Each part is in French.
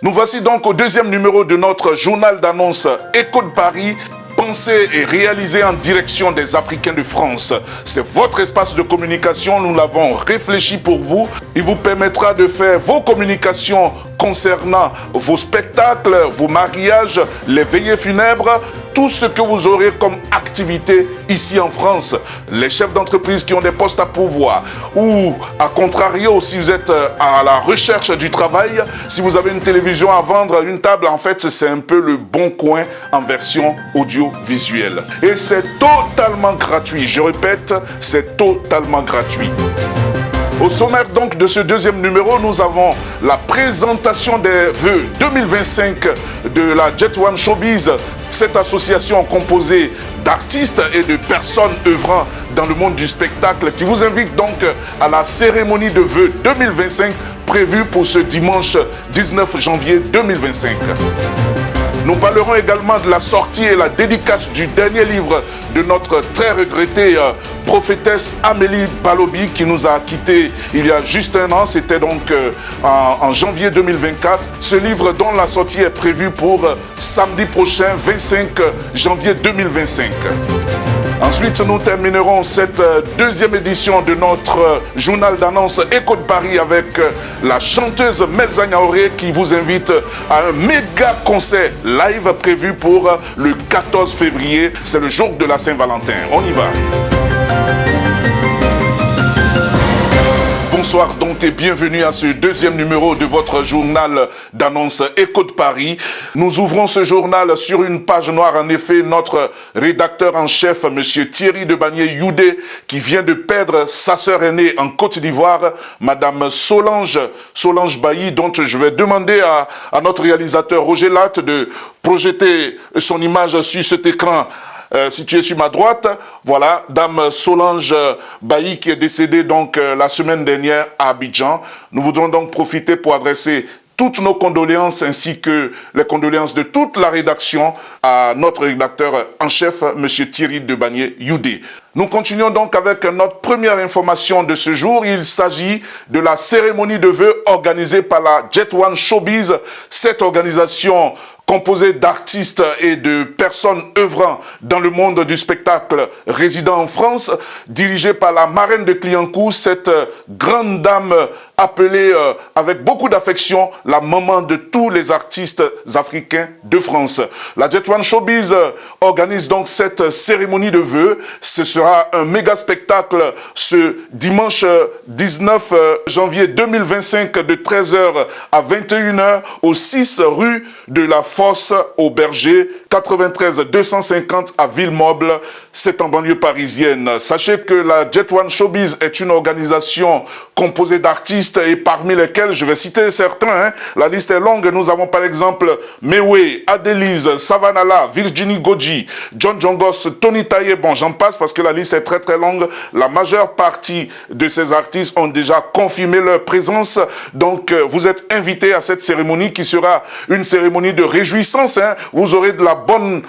Nous voici donc au deuxième numéro de notre journal d'annonce Écho de Paris, pensé et réalisé en direction des Africains de France. C'est votre espace de communication, nous l'avons réfléchi pour vous. Il vous permettra de faire vos communications concernant vos spectacles, vos mariages, les veillées funèbres, tout ce que vous aurez comme activité ici en France. Les chefs d'entreprise qui ont des postes à pourvoir ou à contrario, si vous êtes à la recherche du travail, si vous avez une télévision à vendre, une table, en fait, c'est un peu le bon coin en version audiovisuelle. Et c'est totalement gratuit. Je répète, c'est totalement gratuit. Au sommaire donc de ce deuxième numéro, nous avons la présentation des vœux 2025 de la Jet One Showbiz, cette association composée d'artistes et de personnes œuvrant dans le monde du spectacle qui vous invite donc à la cérémonie de vœux 2025 prévue pour ce dimanche 19 janvier 2025. Nous parlerons également de la sortie et la dédicace du dernier livre de notre très regrettée prophétesse Amélie Balobi qui nous a quittés il y a juste un an. C'était donc en janvier 2024. Ce livre dont la sortie est prévue pour samedi prochain, 25 janvier 2025. Ensuite, nous terminerons cette deuxième édition de notre journal d'annonce Écho de Paris avec la chanteuse Melza Niaouré qui vous invite à un méga concert live prévu pour le 14 février. C'est le jour de la Saint-Valentin. On y va. Bonsoir donc et bienvenue à ce deuxième numéro de votre journal d'annonce Écho de Paris. Nous ouvrons ce journal sur une page noire. En effet, notre rédacteur en chef, monsieur Thierry de Bagné-Youdé, qui vient de perdre sa sœur aînée en Côte d'Ivoire, madame Solange Bailly, dont je vais demander à notre réalisateur Roger Latte de projeter son image sur cet écran. Situé sur ma droite, voilà, dame Solange Bailly qui est décédée donc la semaine dernière à Abidjan. Nous voudrons donc profiter pour adresser toutes nos condoléances ainsi que les condoléances de toute la rédaction à notre rédacteur en chef, monsieur Thierry de Bagné-Youdé. Nous continuons donc avec notre première information de ce jour. Il s'agit de la cérémonie de vœux organisée par la Jet One Showbiz. Cette organisation composée d'artistes et de personnes œuvrant dans le monde du spectacle résidant en France, dirigée par la marraine de Clignancourt, cette grande dame appelée avec beaucoup d'affection la maman de tous les artistes africains de France. La Jet One Showbiz organise donc cette cérémonie de vœux. Ce sera un méga spectacle ce dimanche 19 janvier 2025 de 13h à 21h au 6 rue de la Fosse au Berger, 93 250 à Villemeuble, c'est en banlieue parisienne. Sachez que la Jet One Showbiz est une organisation composée d'artistes et parmi lesquels, je vais citer certains, la liste est longue. Nous avons par exemple Mewé, Adélise, Savanala, Virginie Goji, John Jongos, Tony Taye, bon j'en passe parce que la liste est très très longue. La majeure partie de ces artistes ont déjà confirmé leur présence. Donc vous êtes invités à cette cérémonie qui sera une cérémonie de réjouissance. Vous aurez de la bonne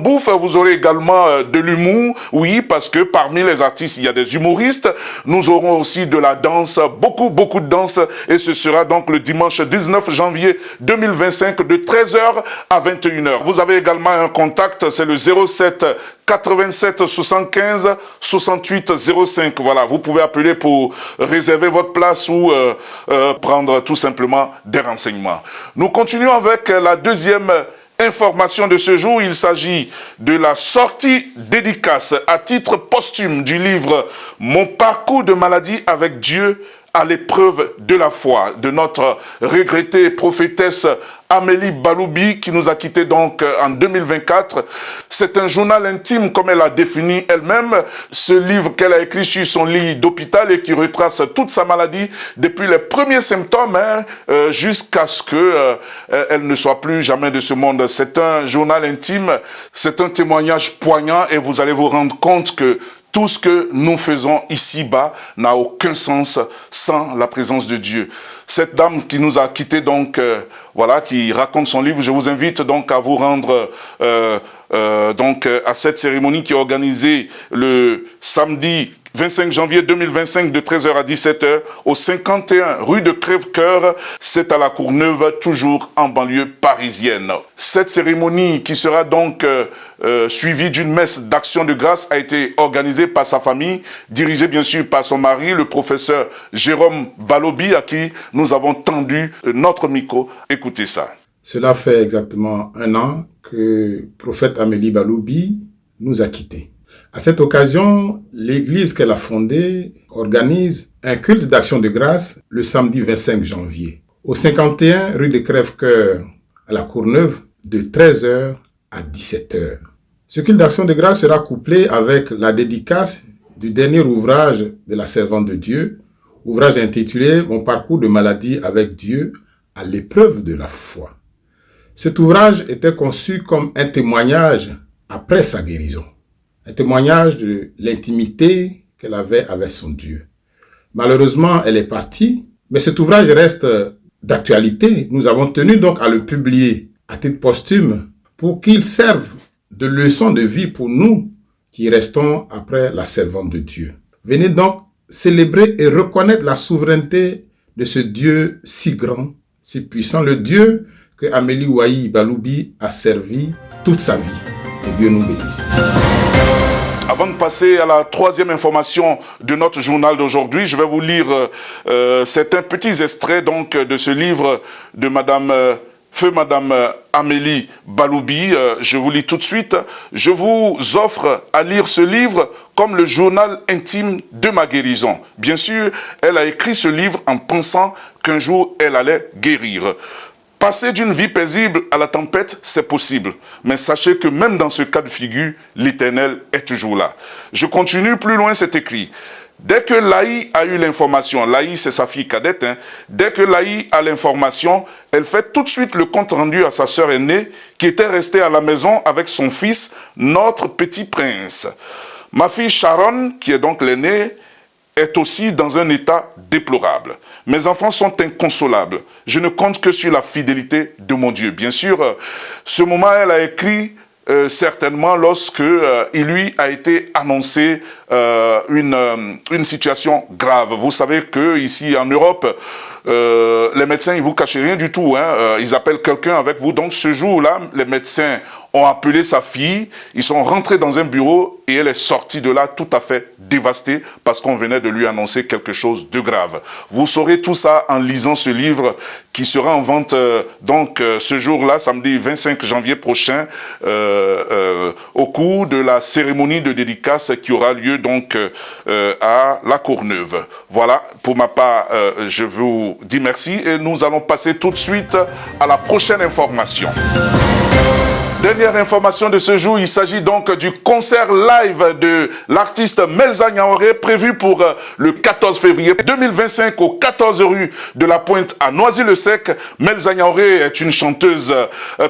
bouffe, vous aurez également de l'humour. Oui, parce que parmi les artistes, il y a des humoristes. Nous aurons aussi de la danse, beaucoup de danse. Et ce sera donc le dimanche 19 janvier 2025 de 13h à 21h. Vous avez également un contact, c'est le 07 87 75 68 05. Voilà, vous pouvez appeler pour réserver votre place ou prendre tout simplement des renseignements. Nous continuons avec la deuxième information de ce jour. Il s'agit de la sortie dédicace à titre posthume du livre « Mon parcours de maladie avec Dieu à l'épreuve de la foi » de notre regrettée prophétesse Amélie Balobi qui nous a quittés donc en 2024. C'est un journal intime comme elle a défini elle-même. Ce livre qu'elle a écrit sur son lit d'hôpital et qui retrace toute sa maladie depuis les premiers symptômes jusqu'à ce qu'elle ne soit plus jamais de ce monde. C'est un journal intime, c'est un témoignage poignant et vous allez vous rendre compte que tout ce que nous faisons ici-bas n'a aucun sens sans la présence de Dieu. Cette dame qui nous a quittés donc, voilà, qui raconte son livre, je vous invite donc à vous rendre à cette cérémonie qui est organisée le samedi 25 janvier 2025 de 13h à 17h au 51 rue de Crèvecoeur. C'est à la Courneuve, toujours en banlieue parisienne. Cette cérémonie qui sera donc suivie d'une messe d'action de grâce a été organisée par sa famille, dirigée bien sûr par son mari, le professeur Jérôme Balobi, à qui nous avons tendu notre micro. Écoutez ça. Cela fait exactement 1 an que prophète Amélie Balobi nous a quittés. À cette occasion, l'église qu'elle a fondée organise un culte d'action de grâce le samedi 25 janvier au 51 rue de Crèvecoeur à la Courneuve de 13h à 17h. Ce culte d'action de grâce sera couplé avec la dédicace du dernier ouvrage de la servante de Dieu, ouvrage intitulé « Mon parcours de maladie avec Dieu à l'épreuve de la foi ». Cet ouvrage était conçu comme un témoignage après sa guérison. Un témoignage de l'intimité qu'elle avait avec son Dieu. Malheureusement, elle est partie, mais cet ouvrage reste d'actualité. Nous avons tenu donc à le publier à titre posthume pour qu'il serve de leçon de vie pour nous qui restons après la servante de Dieu. Venez donc célébrer et reconnaître la souveraineté de ce Dieu si grand, si puissant, le Dieu que Amélie Ouahi Balobi a servi toute sa vie. Que Dieu nous bénisse. Avant de passer à la troisième information de notre journal d'aujourd'hui, je vais vous lire certains petits extraits donc de ce livre de Feu Madame Amélie Balobi. Je vous lis tout de suite. Je vous offre à lire ce livre comme le journal intime de ma guérison. Bien sûr, elle a écrit ce livre en pensant qu'un jour elle allait guérir. Passer d'une vie paisible à la tempête, c'est possible. Mais sachez que même dans ce cas de figure, l'Éternel est toujours là. Je continue, plus loin, c'est écrit. Dès que Laï a eu l'information, Laï c'est sa fille cadette, dès que Laï a l'information, elle fait tout de suite le compte rendu à sa sœur aînée qui était restée à la maison avec son fils, notre petit prince. Ma fille Sharon, qui est donc l'aînée, est aussi dans un état déplorable. Mes enfants sont inconsolables. Je ne compte que sur la fidélité de mon Dieu. Bien sûr, ce moment, elle a écrit certainement lorsque il lui a été annoncé une situation grave. Vous savez que ici en Europe, les médecins, ils vous cachent rien du tout. Ils appellent quelqu'un avec vous. Donc ce jour-là, les médecins ont appelé sa fille, ils sont rentrés dans un bureau et elle est sortie de là tout à fait dévastée parce qu'on venait de lui annoncer quelque chose de grave. Vous saurez tout ça en lisant ce livre qui sera en vente donc ce jour-là, samedi 25 janvier prochain, au cours de la cérémonie de dédicace qui aura lieu donc à La Courneuve. Voilà, pour ma part, je vous dis merci et nous allons passer tout de suite à la prochaine information. Dernière information de ce jour, il s'agit donc du concert live de l'artiste Melza Niaoré prévu pour le 14 février 2025 au 14 rue de la Pointe à Noisy-le-Sec. Melza Niaoré est une chanteuse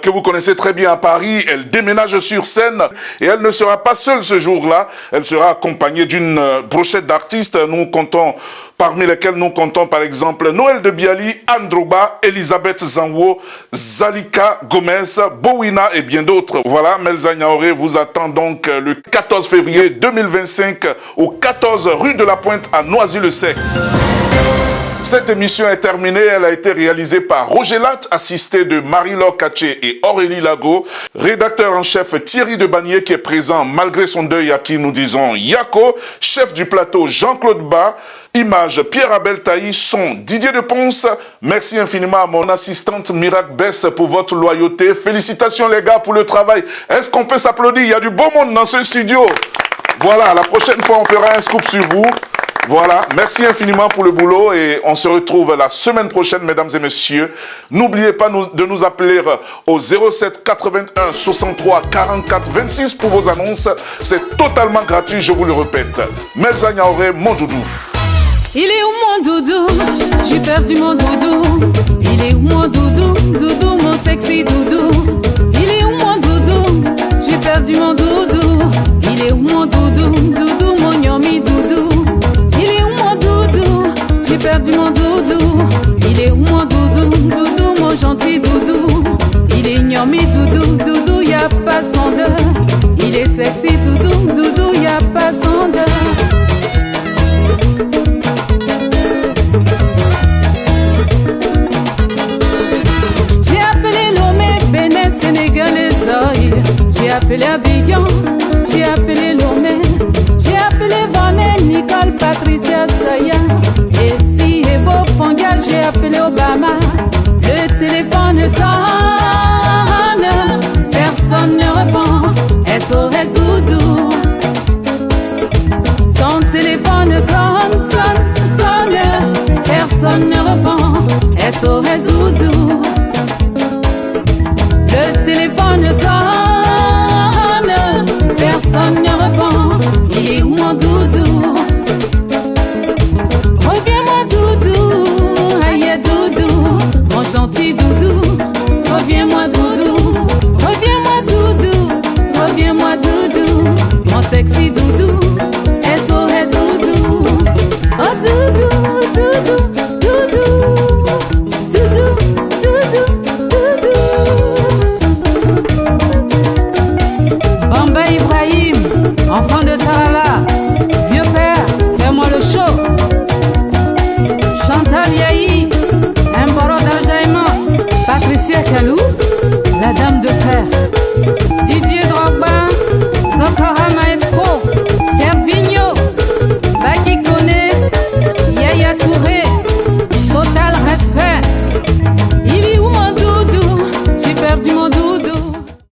que vous connaissez très bien à Paris. Elle déménage sur scène et elle ne sera pas seule ce jour-là. Elle sera accompagnée d'une brochette d'artistes. Parmi lesquels nous comptons par exemple Noël de Biali, Androba, Elisabeth Zanwo, Zalika Gomez, Bowina et bien d'autres. Voilà, Melza Niaoré vous attend donc le 14 février 2025 au 14 rue de la Pointe à Noisy-le-Sec. Cette émission est terminée, elle a été réalisée par Roger Latte, assisté de Marie-Laure Kaché et Aurélie Lago, rédacteur en chef Thierry Debanier qui est présent malgré son deuil à qui nous disons Yako, chef du plateau Jean-Claude Bas, image Pierre-Abel Taï, son Didier de Ponce. Merci infiniment à mon assistante Miracle Bess pour votre loyauté. Félicitations les gars pour le travail. Est-ce qu'on peut s'applaudir? Il y a du beau monde dans ce studio. Voilà, la prochaine fois on fera un scoop sur vous. Voilà, merci infiniment pour le boulot et on se retrouve la semaine prochaine, mesdames et messieurs. N'oubliez pas de nous appeler au 07 81 63 44 26 pour vos annonces. C'est totalement gratuit, je vous le répète. Melza Niaoré, mon doudou. Il est où mon doudou? J'ai perdu mon doudou. Il est où mon doudou? Doudou, mon sexy doudou. Il est où mon doudou? J'ai perdu mon doudou. Il est où mon doudou? Doudou, mon yomi doudou. J'ai perdu mon doudou. Il est où mon doudou? Doudou, mon gentil doudou. Il est ignormi doudou. Doudou, y'a pas son d'heure. Il est sexy doudou. Doudou, y'a pas son d'heure. appelé Abidjan, j'ai appelé Lomé, j'ai appelé Vanessa, Nicole, Patricia, Saya. Et si Ebo Fonga, j'ai appelé Obama. Le téléphone sonne, personne ne répond. SOS Doudou. Son téléphone sonne, sonne, sonne, personne ne répond. SOS Doudou. Le téléphone sonne, personne ne répond. Il est où mon doudou? Reviens-moi doudou, aïe doudou, mon gentil doudou. Reviens-moi doudou.